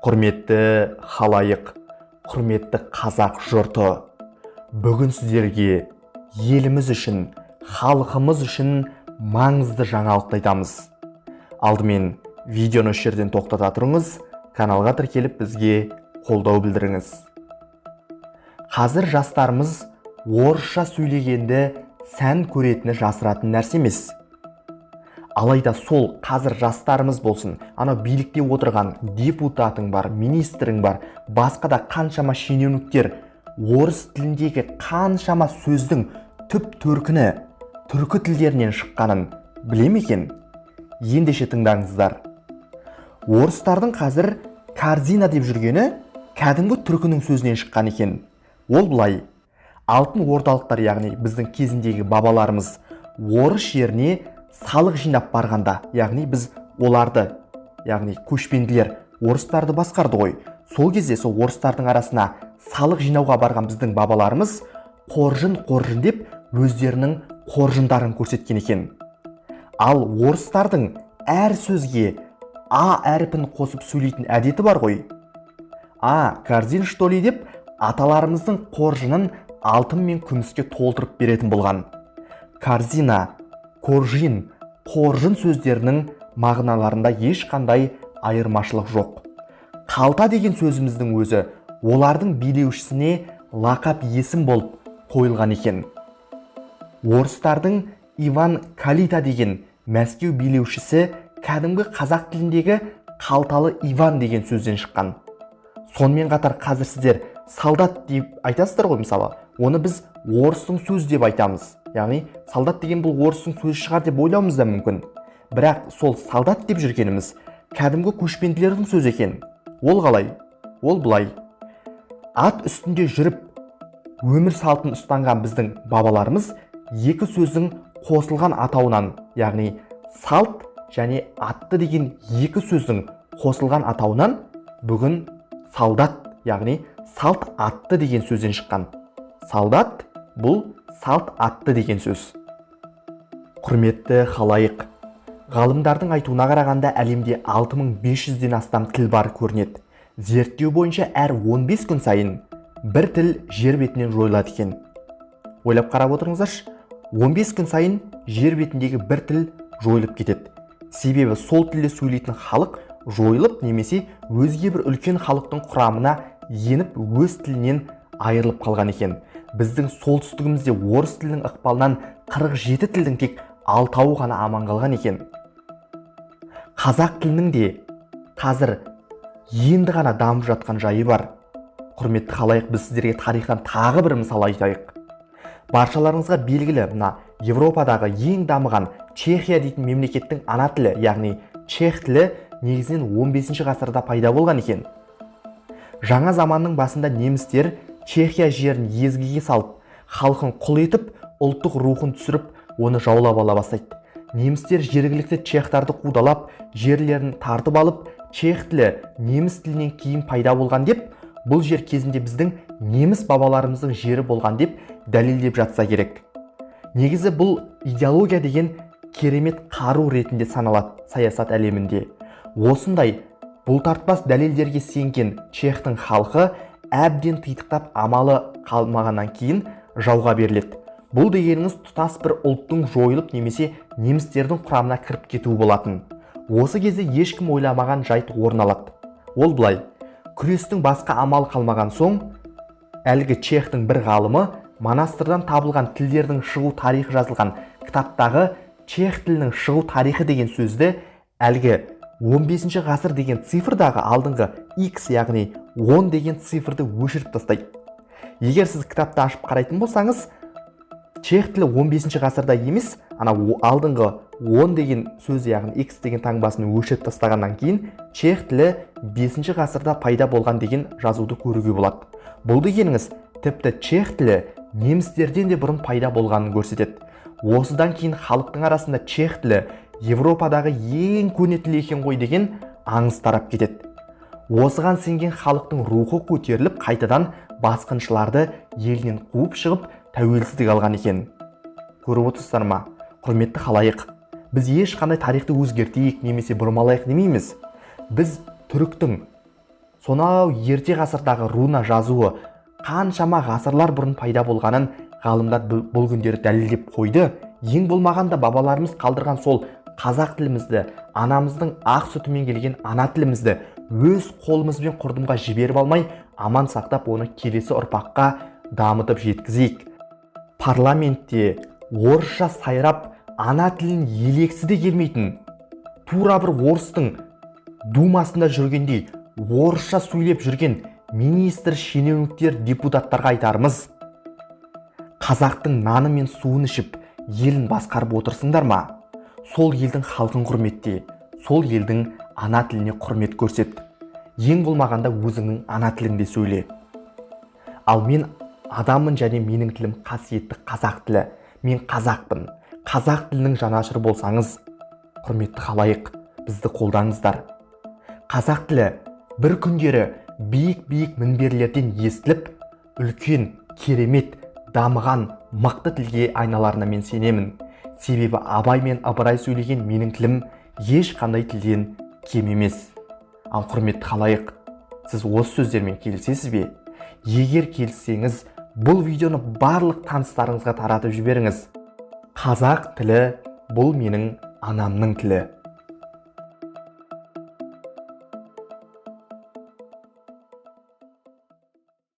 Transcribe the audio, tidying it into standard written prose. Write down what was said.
Құрметті халайық, құрметті қазақ жұрты, бүгін сіздерге еліміз үшін, халқымыз үшін маңызды жаңалықты айтамыз. Алдымен видеоны осы жерден тоқтата тұрыңыз, каналға тіркеліп бізге қолдау білдіріңіз. Қазір жастарымыз орысша сөйлегенді сән көретіні жасыратын нәрсе емес. Алайда сол қазір жастарымыз болсын, анау билікте отырған депутатың бар, министрің бар, басқа да қаншама шенеуніктер орыс тіліндегі қаншама сөздің түп төркіні түркі тілдерінен шыққанын біле ме екен? Ендеше тыңдаңыздар. Орыстардың қазір корзина деп жүргені кәдімгі түркінің сөзінен шыққан екен. Ол былай: алтын ордалықтар, яғни біздің кезіндегі бабаларымыз орыс жеріне салық жинап барғанда, яғни біз оларды, яғни көшпенділер орыстарды басқарды ғой. Сол кезде сол орыстардың арасына салық жинауға барған біздің бабаларымыз қоржын деп өздерінің қоржындарын көрсеткен екен. Ал орыстардың әр сөзге а әріпін қосып сөйлейтін әдеті бар ғой. Корзин что ли деп аталарымыздың қоржынын алтын мен күміске толтырып беретін болған. Корзина, қоржин сөздерінің мағыналарында ешқандай айырмашылық жоқ. Қалта деген сөзіміздің өзі олардың билеушісіне лақап есім болып қойылған екен. Орыстардың Иван Калита деген Мәскеу билеушісі кәдімгі қазақ тіліндегі қалталы Иван деген сөзден шыққан. Сонымен қатар қазір сіздер солдат деп айтасыздар ғой, мысалы. Оны біз орыстың сөз деп айтамыз. Яғни солдат деген бұл орыстың сөзі шығар деп ойлауымыз да мүмкін. Бірақ сол солдат деп жүргеніміз кәдімгі көшпенділердің сөзі екен. Ол қалай? Ол былай: ат үстінде жүріп өмір салтын ұстанған біздің бабаларымыз екі сөздің қосылған атауынан, яғни салт және атты деген екі сөздің қосылған атауынан бүгін солдат, яғни салт атты деген сөзден шыққан. Солдат бұл салт атты деген сөз. Құрметті халайық, ғалымдардың айтуына қарағанда әлемде 6500-ден астам тіл бар көрінеді. Зерттеу бойынша әр 15 күн сайын бір тіл жер бетінен жойылады екен. Ойлап қарап отырыңыздаршы, 15 күн сайын жер бетіндегі бір тіл жойылып кетеді. Себебі сол тілде сөйлейтін халық жойылып немесе өзге бір үлкен халықтың құрамына еніп өз тілінен айырылып қалған екен. Біздің солтүстігімізде орыс тілінің ықпалынан 47 тілдің тек 6-ы ғана аман қалған екен. Қазақ тілінің де қазір енді ғана дамып жатқан жайы бар. Құрметті халайық, біз сіздерге тарихтан тағы бір мысал айтайық. Баршаларыңызға белгілі, мына Европадағы ең дамыған Чехия дейтін мемлекеттің ана тілі, яғни чех тілі негізінен 15 ғасырда пайда болған екен. Жаңа заманның басында немістер Чехия жерін езгіге салып, халқын құл етіп, ұлттық рухын түсіріп, оны жаулап ала бастайды. Немістер жергілікті чехтарды қудалап, жерлерін тартып алып, чех тілі неміс тілінен кейін пайда болған деп, бұл жер кезінде біздің неміс бабаларымыздың жері болған деп дәлелдеп жатса керек. Негізі бұл идеология деген керемет қару ретінде саналады саясат әлемінде. Осындай бұлтартпас дәлелдерге сенген чехтің халқы әбден титықтап амалы қалмағаннан кейін жауға беріледі. Бұл дегеніңіз тұтас бір ұлттың жойылып немесе немістердің құрамына кіріп кетуі болатын. Осы кезде ешкім ойламаған жайт орын алады. Ол былай: күрестің басқа амал қалмаған соң, әлгі чехтің бір ғалымы монастырдан табылған тілдердің шығу тарихы жазылған кітаптағы чех тілінің шығу тарихы деген сөзді әлгі 15 ғасыр деген цифрдағы алдыңғы X, яғни 10 деген цифрды өшіріп тастайды. Егер сіз кітапты ашып қарайтын болсаңыз, чех тілі 15 ғасырда емес, алдыңғы 10 деген сөз, яғни X деген таңбасын өшіріп тастағаннан кейін чех тілі 5 ғасырда пайда болған деген жазуды көруге болады. Бұл дегеніңіз тіпті чех тілі немістерден де бұрын пайда болғанын көрсетеді. Осыдан кейін халықтың арасында чех тілі Европадағы ең көне тіл екен ғой деген аңыз тарап кетеді. Осыған сенген халықтың рухы көтеріліп, қайтадан басқыншыларды елінен қуып шығып, тәуелсіздік алған екен. Көріп отырсыздар ма, құрметті халайық? Біз ешқандай тарихты өзгертейік немесе бұрмалайық демейміз. Біз түріктің сонау ерте ғасырдағы руна жазуы қаншама ғасырлар бұрын пайда болғанын ғалымдар бұл күндері дәлелдеп қойды. Ең болмағанда бабаларымыз қалдырған сол қазақ тілімізді, анамыздың ақ сүтімен келген ана тілімізді өз қолымызбен құрдымға жіберіп алмай, аман сақтап оны келесі ұрпаққа дамытып жеткізейік. Парламентте орысша сайрап ана тілін елексі де келмейтін, тура бір орыстың думасында жүргендей орысша сөйлеп жүрген министр, шенеуніктер, депутаттарға айтарымыз: қазақтың наны мен суын ішіп елін басқарып отырсыңдар ма? Сол елдің халқын құрметте, сол елдің ана тіліне құрмет көрсет. Ең болмағанда өзіңнің ана тілінде сөйле. Ал мен адаммын және менің тілім қасиетті қазақ тілі. Мен қазақпын. Қазақ тілінің жанашыры болсаңыз, құрметті халайық, бізді қолдаңыздар. Қазақ тілі бір күндері биік-биік мінберлерден естіліп, үлкен, керемет, дамыған, мықты тілге айналарына мен сенемін. Себебі Абай мен Ыбырай сөйлеген менің тілім ешқандай тілден кем емес. Ал құрметті халайық, сіз осы сөздермен келісесіз бе? Егер келіссеңіз, бұл видеоны барлық таныстарыңызға таратып жіберіңіз. Қазақ тілі бұл менің анамның тілі.